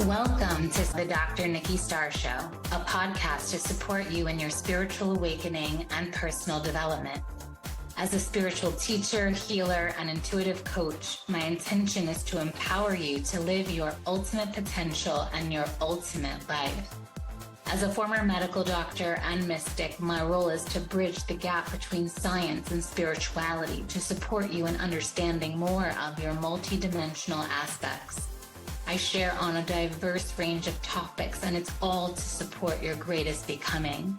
Welcome to the Dr. Nikki Starr Show, a podcast to support you in your spiritual awakening and personal development. As a spiritual teacher, healer, and intuitive coach, my intention is to empower you to live your ultimate potential and your ultimate life. As a former medical doctor and mystic, my role is to bridge the gap between science and spirituality to support you in understanding more of your multidimensional aspects. I share on a diverse range of topics, and it's all to support your greatest becoming.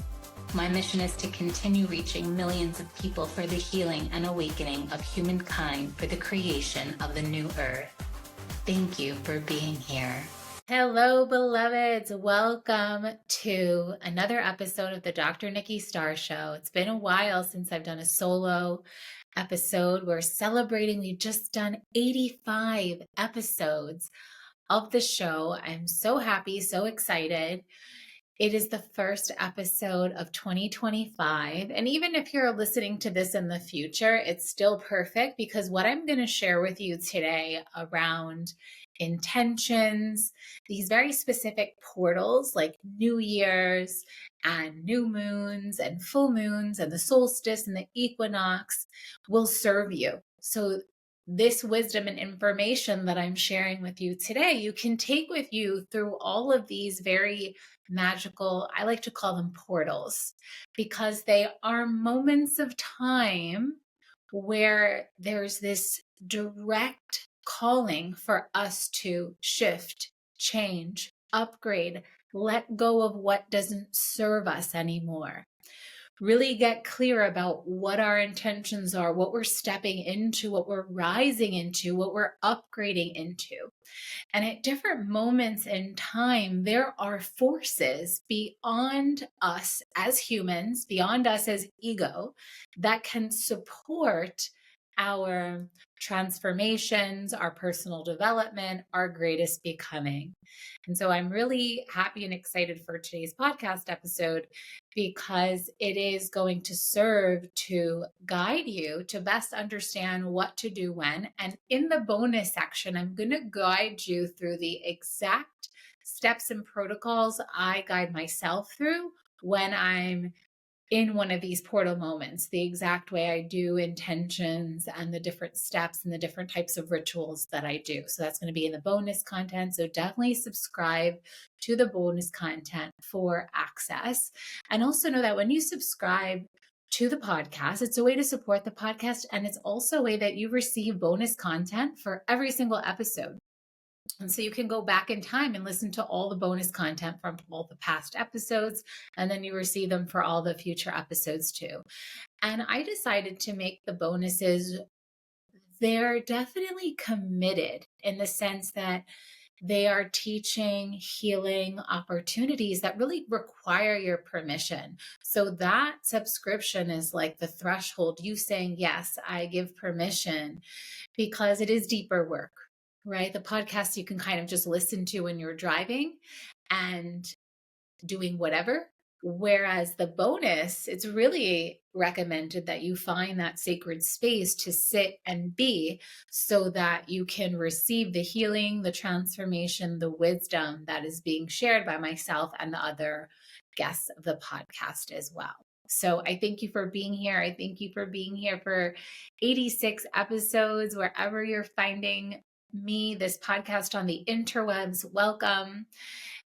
My mission is to continue reaching millions of people for the healing and awakening of humankind for the creation of the new earth. Thank you for being here. Hello, beloveds. Welcome to another episode of the Dr. Nikki Starr Show. It's been a while since I've done a solo episode. We're celebrating. We've just done 85 episodes of the show. I'm so happy, so excited. It is the first episode of 2025. And even if you're listening to this in the future, it's still perfect because what I'm going to share with you today around intentions, these very specific portals like New Year's and new moons and full moons and the solstice and the equinox will serve you. So this wisdom and information that I'm sharing with you today, you can take with you through all of these very magical, I like to call them portals, because they are moments of time where there's this direct calling for us to shift, change, upgrade, let go of what doesn't serve us anymore. Really get clear about what our intentions are, what we're stepping into, what we're rising into, what we're upgrading into. And at different moments in time, there are forces beyond us as humans, beyond us as ego, that can support our transformations, our personal development, our greatest becoming. And so I'm really happy and excited for today's podcast episode because it is going to serve to guide you to best understand what to do when. And in the bonus section, I'm going to guide you through the exact steps and protocols I guide myself through when I'm in one of these portal moments, the exact way I do intentions and the different steps and the different types of rituals that I do. So that's going to be in the bonus content. So definitely subscribe to the bonus content for access. And also know that when you subscribe to the podcast, it's a way to support the podcast. And it's also a way that you receive bonus content for every single episode. And so you can go back in time and listen to all the bonus content from all the past episodes, and then you receive them for all the future episodes too. And I decided to make the bonuses, they're definitely committed in the sense that they are teaching, healing opportunities that really require your permission. So that subscription is like the threshold, you saying, yes, I give permission, because it is deeper work. Right? The podcast you can kind of just listen to when you're driving and doing whatever. Whereas the bonus, it's really recommended that you find that sacred space to sit and be so that you can receive the healing, the transformation, the wisdom that is being shared by myself and the other guests of the podcast as well. So I thank you for being here. I thank you for being here for 86 episodes, wherever you're finding me, this podcast on the interwebs. Welcome.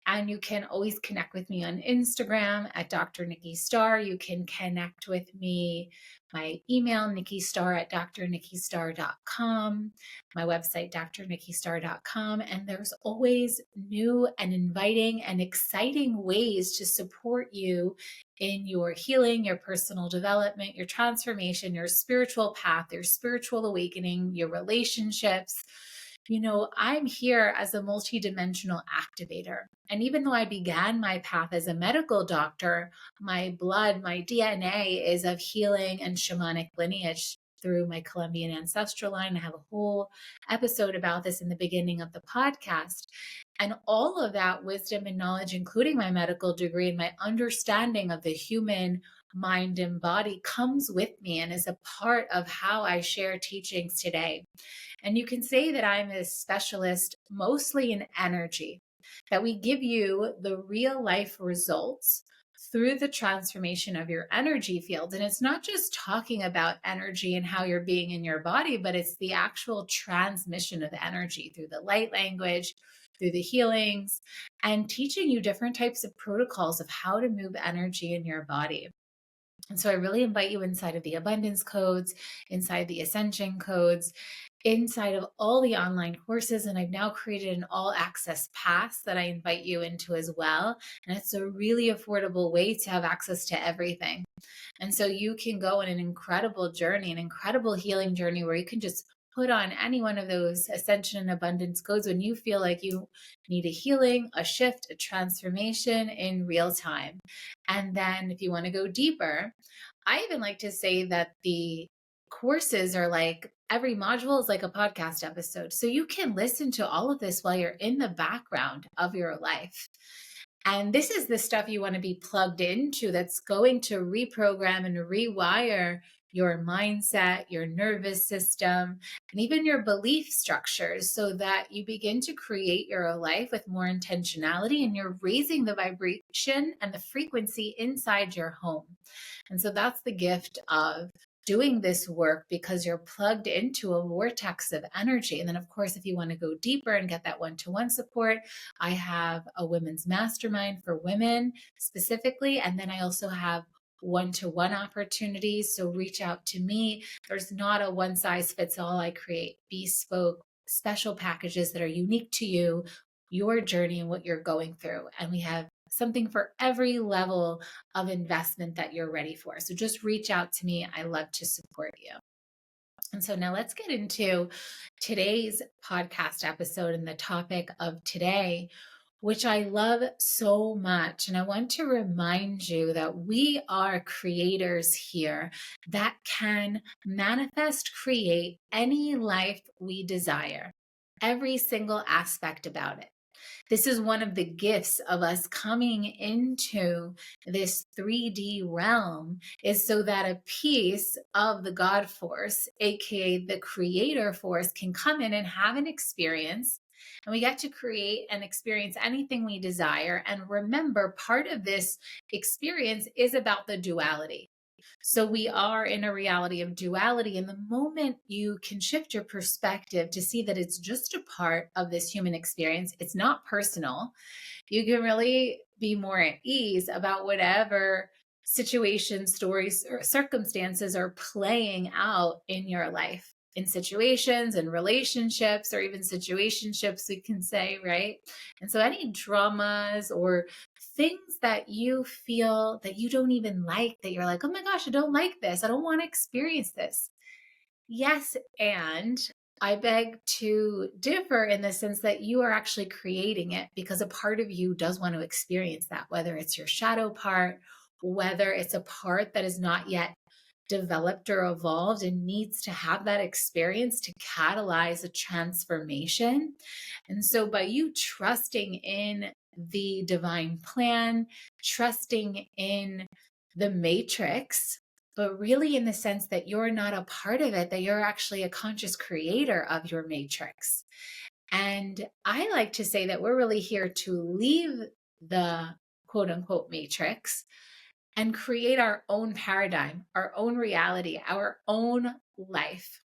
And you can always connect with me on Instagram at Dr. Nikki Starr. You can connect with me, my email, nikkistarr@drnikkistarr.com, my website, drnikkistarr.com. And there's always new and inviting and exciting ways to support you in your healing, your personal development, your transformation, your spiritual path, your spiritual awakening, your relationships. You know, I'm here as a multidimensional activator. And even though I began my path as a medical doctor, my blood, my DNA is of healing and shamanic lineage through my Colombian ancestral line. I have a whole episode about this in the beginning of the podcast. And all of that wisdom and knowledge, including my medical degree and my understanding of the human mind and body, comes with me and is a part of how I share teachings today. And you can say that I'm a specialist mostly in energy. that we give you the real life results through the transformation of your energy field. And it's not just talking about energy and how you're being in your body, but it's the actual transmission of energy through the light language, through the healings, and teaching you different types of protocols of how to move energy in your body. And so I really invite you inside of the abundance codes, inside the ascension codes, inside of all the online courses. And I've now created an all access pass that I invite you into as well. And it's a really affordable way to have access to everything. And so you can go on an incredible journey, an incredible healing journey where you can just put on any one of those ascension and abundance codes when you feel like you need a healing, a shift, a transformation in real time. And then if you want to go deeper, I even like to say that the courses are like every module is like a podcast episode. So you can listen to all of this while you're in the background of your life. And this is the stuff you want to be plugged into that's going to reprogram and rewire your mindset, your nervous system, and even your belief structures so that you begin to create your life with more intentionality and you're raising the vibration and the frequency inside your home. And so that's the gift of doing this work, because you're plugged into a vortex of energy. And then, of course, if you want to go deeper and get that one-to-one support, I have a women's mastermind for women specifically. And then I also have one-to-one opportunities. So reach out to me. There's not a one size fits all. I create bespoke special packages that are unique to you, your journey, and what you're going through. And we have something for every level of investment that you're ready for. So just reach out to me. I love to support you. And so now let's get into today's podcast episode and the topic of today, which I love so much. And I want to remind you that we are creators here that can manifest, create any life we desire, every single aspect about it. This is one of the gifts of us coming into this 3D realm, is so that a piece of the God force, aka the creator force, can come in and have an experience. And we get to create and experience anything we desire. And remember, part of this experience is about the duality. So we are in a reality of duality. And the moment you can shift your perspective to see that it's just a part of this human experience, it's not personal, you can really be more at ease about whatever situations, stories, or circumstances are playing out in your life, in situations and relationships, or even situationships, we can say, right? And so any dramas or things that you feel that you don't even like, that you're like, oh my gosh, I don't like this, I don't want to experience this. Yes, and I beg to differ in the sense that you are actually creating it, because a part of you does want to experience that, whether it's your shadow part, whether it's a part that is not yet developed or evolved and needs to have that experience to catalyze a transformation. And so by you trusting in the divine plan, trusting in the matrix, but really in the sense that you're not a part of it, that you're actually a conscious creator of your matrix. And I like to say that we're really here to leave the quote unquote matrix and create our own paradigm, our own reality, our own life.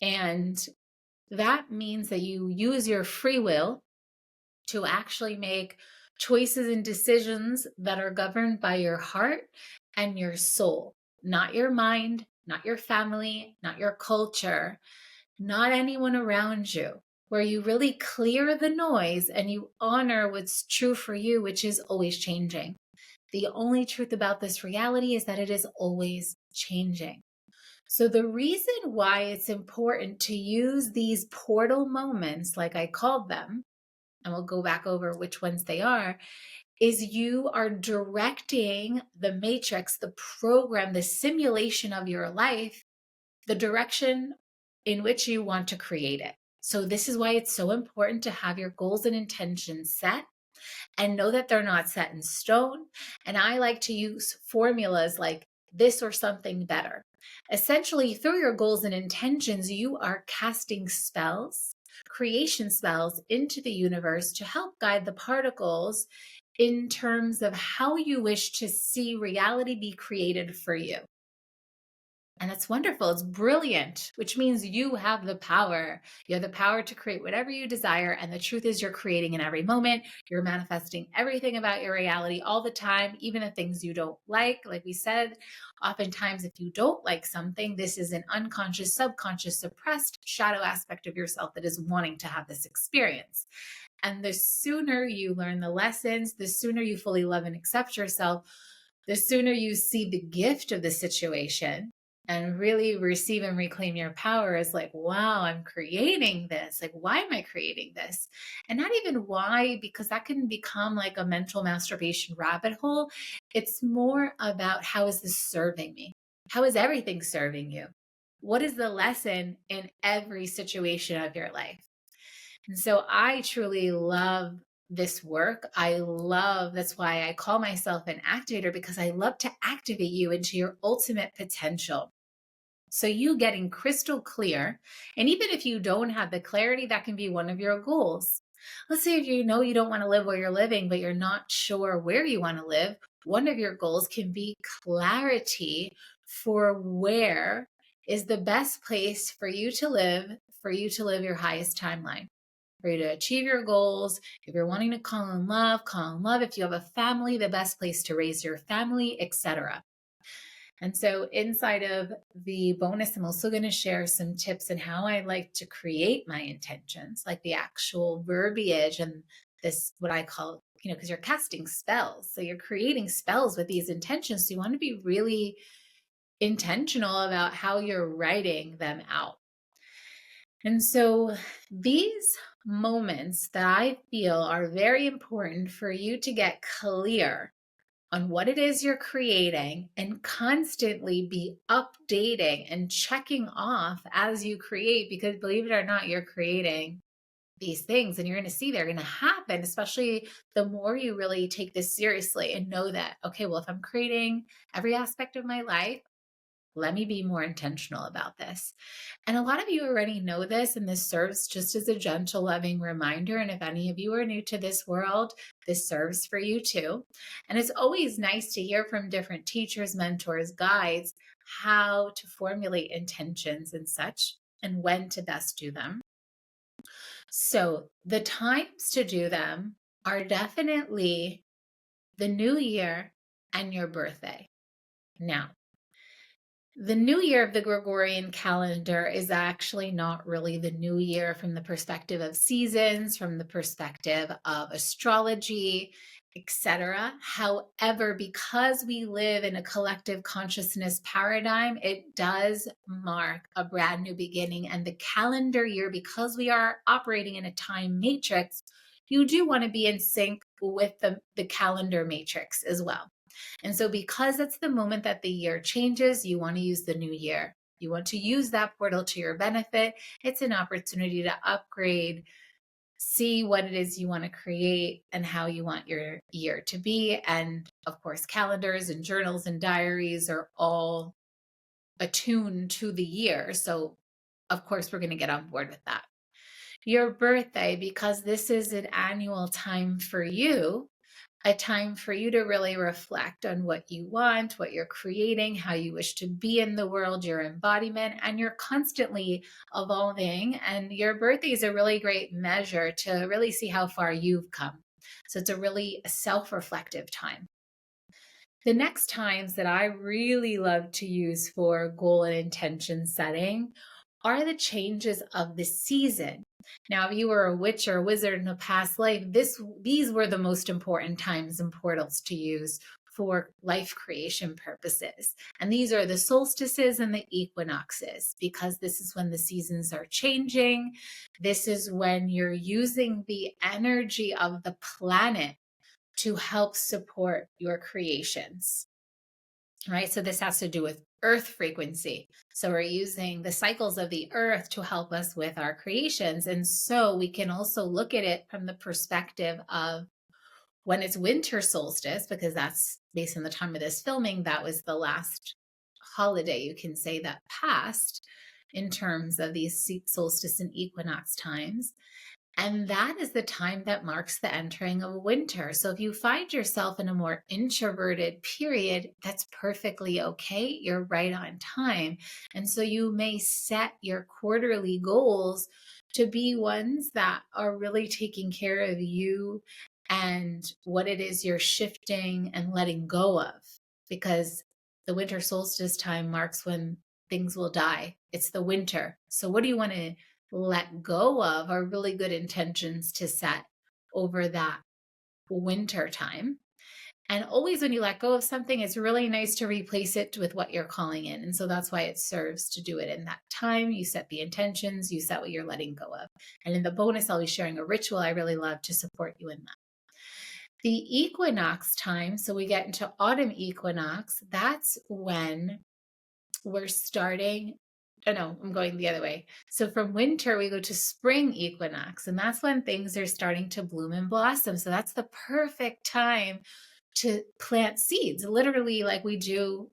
And that means that you use your free will to actually make choices and decisions that are governed by your heart and your soul, not your mind, not your family, not your culture, not anyone around you, where you really clear the noise and you honor what's true for you, which is always changing. The only truth about this reality is that it is always changing. So the reason why it's important to use these portal moments, like I called them, and we'll go back over which ones they are, is you are directing the matrix, the program, the simulation of your life, the direction in which you want to create it. So this is why it's so important to have your goals and intentions set and know that they're not set in stone. And I like to use formulas like this or something better. Essentially, through your goals and intentions, you are casting spells creation spells into the universe to help guide the particles in terms of how you wish to see reality be created for you. And it's wonderful. It's brilliant, which means you have the power. You have the power to create whatever you desire. And the truth is, you're creating in every moment. You're manifesting everything about your reality all the time, even the things you don't like. Like we said, oftentimes, if you don't like something, this is an unconscious, subconscious, suppressed shadow aspect of yourself that is wanting to have this experience. And the sooner you learn the lessons, the sooner you fully love and accept yourself, the sooner you see the gift of the situation and really receive and reclaim your power is like, wow, I'm creating this. Like, why am I creating this? And not even why, because that can become like a mental masturbation rabbit hole. It's more about, how is this serving me? How is everything serving you? What is the lesson in every situation of your life? And so I truly love this work. That's why I call myself an activator, because I love to activate you into your ultimate potential. So you getting crystal clear. And even if you don't have the clarity, that can be one of your goals. Let's say if you know you don't want to live where you're living, but you're not sure where you want to live, one of your goals can be clarity for where is the best place for you to live your highest timeline, for you to achieve your goals. If you're wanting to call in love, call in love. If you have a family, the best place to raise your family, etc. And so inside of the bonus, I'm also going to share some tips on how I like to create my intentions, like the actual verbiage and this, what I call, because you're casting spells. So you're creating spells with these intentions. So you want to be really intentional about how you're writing them out. And so these moments that I feel are very important for you to get clear on what it is you're creating and constantly be updating and checking off as you create, because believe it or not, you're creating these things and you're going to see they're going to happen, especially the more you really take this seriously and know that, okay, well, if I'm creating every aspect of my life, let me be more intentional about this. And a lot of you already know this, and this serves just as a gentle, loving reminder. And if any of you are new to this world, this serves for you too. And it's always nice to hear from different teachers, mentors, guides, how to formulate intentions and such, and when to best do them. So the times to do them are definitely the new year and your birthday. Now, the new year of the Gregorian calendar is actually not really the new year from the perspective of seasons, from the perspective of astrology, etc. However, because we live in a collective consciousness paradigm, it does mark a brand new beginning. And the calendar year, because we are operating in a time matrix, you do want to be in sync with the calendar matrix as well. And so because it's the moment that the year changes, you want to use the new year. You want to use that portal to your benefit. It's an opportunity to upgrade, see what it is you want to create and how you want your year to be. And of course, calendars and journals and diaries are all attuned to the year. So of course, we're going to get on board with that. Your birthday, because this is an annual time for you, a time for you to really reflect on what you want, what you're creating, how you wish to be in the world, your embodiment, and you're constantly evolving. And your birthday is a really great measure to really see how far you've come. So it's a really self-reflective time. The next times that I really love to use for goal and intention setting are the changes of the season. Now, if you were a witch or a wizard in a past life, these were the most important times and portals to use for life creation purposes. And these are the solstices and the equinoxes, because this is when the seasons are changing. This is when you're using the energy of the planet to help support your creations. Right? So this has to do with earth frequency. So we're using the cycles of the earth to help us with our creations. And so we can also look at it from the perspective of when it's winter solstice, because that's based on the time of this filming, that was the last holiday you can say that passed. in terms of these solstice and equinox times. And that is the time that marks the entering of winter. So if you find yourself in a more introverted period, that's perfectly okay. You're right on time. And so you may set your quarterly goals to be ones that are really taking care of you and what it is you're shifting and letting go of. Because the winter solstice time marks when things will die. It's the winter. So what do you want to let go of are really good intentions to set over that winter time. And always when you let go of something, it's really nice to replace it with what you're calling in. And so that's why it serves to do it in that time. You set the intentions, you set what you're letting go of. And in the bonus, I'll be sharing a ritual I really love to support you in that. The equinox time, so we get into autumn equinox, that's when we're starting. Oh no, I'm going the other way. So from winter, we go to spring equinox, and that's when things are starting to bloom and blossom. So that's the perfect time to plant seeds, literally like we do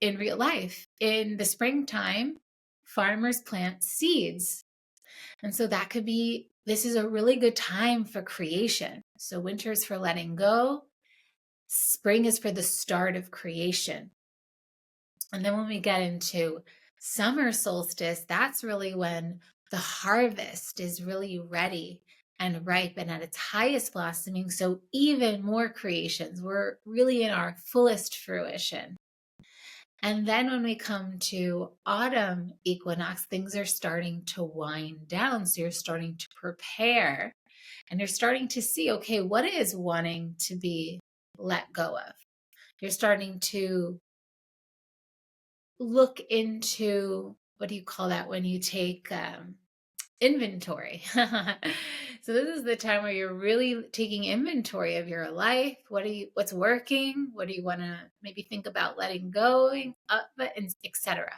in real life. In the springtime, farmers plant seeds. And so that could be, this is a really good time for creation. So winter is for letting go. Spring is for the start of creation. And then when we get into summer solstice, that's really when the harvest is really ready and ripe and at its highest blossoming. So even more creations. We're really in our fullest fruition. And then when we come to autumn equinox, things are starting to wind down. So you're starting to prepare and you're starting to see, okay, what is wanting to be let go of? You're starting to look into, what do you call that when you take inventory? So this is the time where you're really taking inventory of your life. What's working? What do you want to maybe think about letting go of, and etc.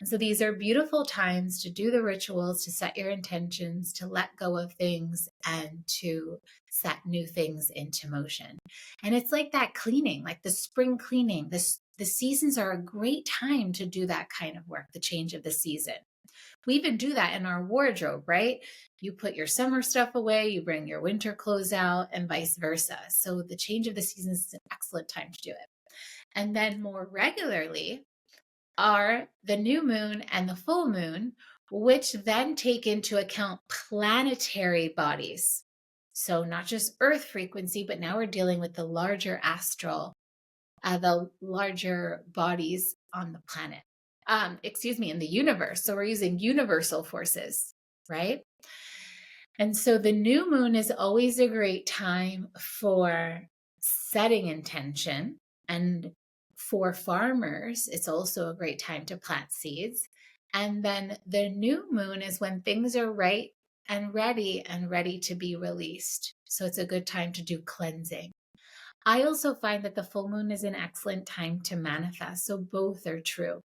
And so these are beautiful times to do the rituals, to set your intentions, to let go of things, and to set new things into motion. And it's like that cleaning, like the spring cleaning. The seasons are a great time to do that kind of work, the change of the season. We even do that in our wardrobe, right? You put your summer stuff away, you bring your winter clothes out, and vice versa. So the change of the seasons is an excellent time to do it. And then more regularly are the new moon and the full moon, which then take into account planetary bodies. So not just Earth frequency, but now we're dealing with the larger astral, the larger bodies on the planet. In the universe. So we're using universal forces, right? And so the new moon is always a great time for setting intention. And for farmers, it's also a great time to plant seeds. And then the new moon is when things are right and ready to be released. So it's a good time to do cleansing. I also find that the full moon is an excellent time to manifest. So both are true.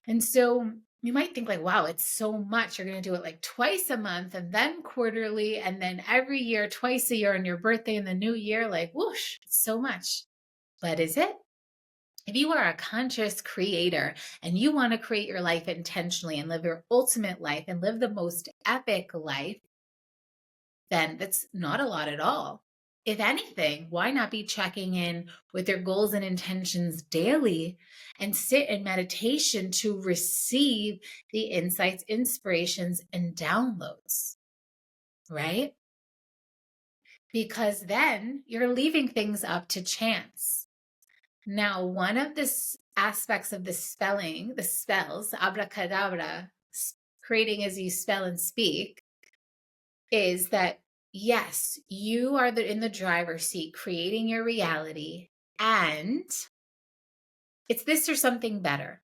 And so you might think like, wow, it's so much. You're going to do it like twice a month and then quarterly and then every year, twice a year on your birthday and the new year, like whoosh, it's so much. But is it? If you are a conscious creator and you want to create your life intentionally and live your ultimate life and live the most epic life, then that's not a lot at all. If anything, why not be checking in with your goals and intentions daily and sit in meditation to receive the insights, inspirations, and downloads, right? Because then you're leaving things up to chance. Now, one of the aspects of the spells, abracadabra, creating as you spell and speak, is that yes, you are in the driver's seat creating your reality, and it's this or something better.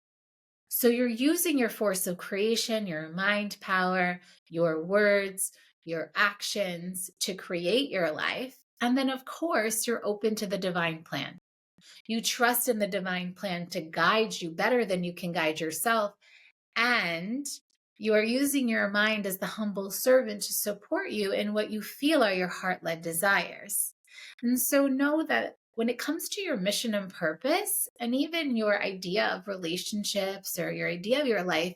So you're using your force of creation, your mind power, your words, your actions to create your life. And then, of course, you're open to the divine plan. You trust in the divine plan to guide you better than you can guide yourself. And you are using your mind as the humble servant to support you in what you feel are your heart-led desires. And so know that when it comes to your mission and purpose, and even your idea of relationships or your idea of your life,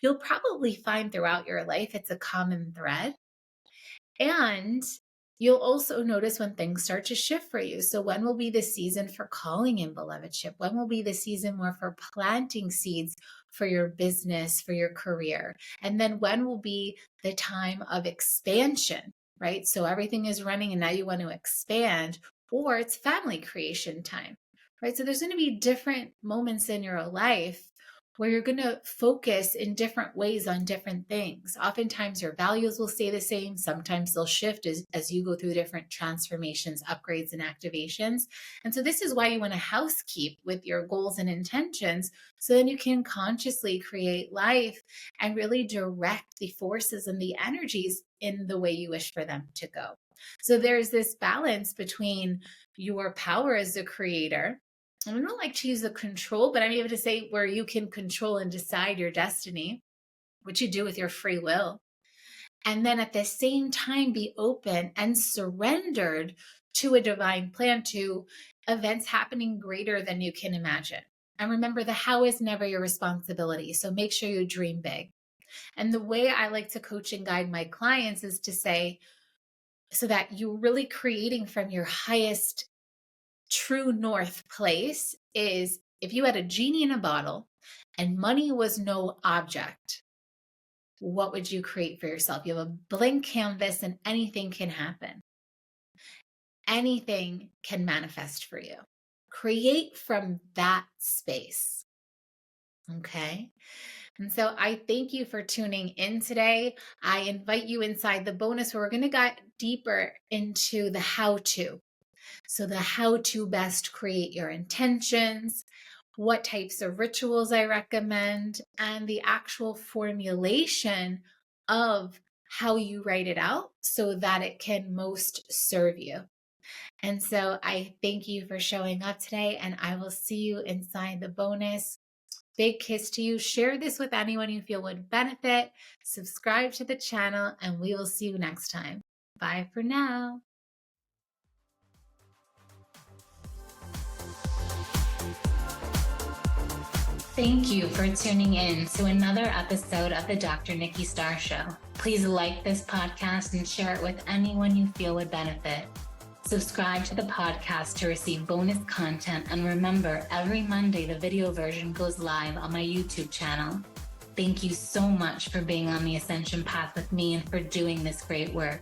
you'll probably find throughout your life it's a common thread. And you'll also notice when things start to shift for you. So, when will be the season for calling in belovedship? When will be the season more for planting seeds for your business, for your career? And then when will be the time of expansion, right? So, everything is running and now you want to expand, or it's family creation time, right? So, there's going to be different moments in your life where you're going to focus in different ways on different things. Oftentimes your values will stay the same. Sometimes they'll shift as you go through different transformations, upgrades, and activations. And so this is why you want to housekeep with your goals and intentions, so then you can consciously create life and really direct the forces and the energies in the way you wish for them to go. So there's this balance between your power as a creator. I don't like to use the control, but I'm able to say where you can control and decide your destiny, what you do with your free will. And then at the same time, be open and surrendered to a divine plan, to events happening greater than you can imagine. And remember, the how is never your responsibility. So make sure you dream big. And the way I like to coach and guide my clients is to say, so that you're really creating from your highest true north place, is if you had a genie in a bottle and money was no object, what would you create for yourself? You have a blank canvas and anything can happen. Anything can manifest for you. Create from that space. Okay. And so I thank you for tuning in today. I invite you inside the bonus where we're going to get deeper into the how to. So the how to best create your intentions, what types of rituals I recommend, and the actual formulation of how you write it out so that it can most serve you. And so I thank you for showing up today, and I will see you inside the bonus. Big kiss to you. Share this with anyone you feel would benefit. Subscribe to the channel, and we will see you next time. Bye for now. Thank you for tuning in to another episode of the Dr. Nikki Starr Show. Please like this podcast and share it with anyone you feel would benefit. Subscribe to the podcast to receive bonus content, and remember, every Monday the video version goes live on my YouTube channel. Thank you so much for being on the ascension path with me and for doing this great work.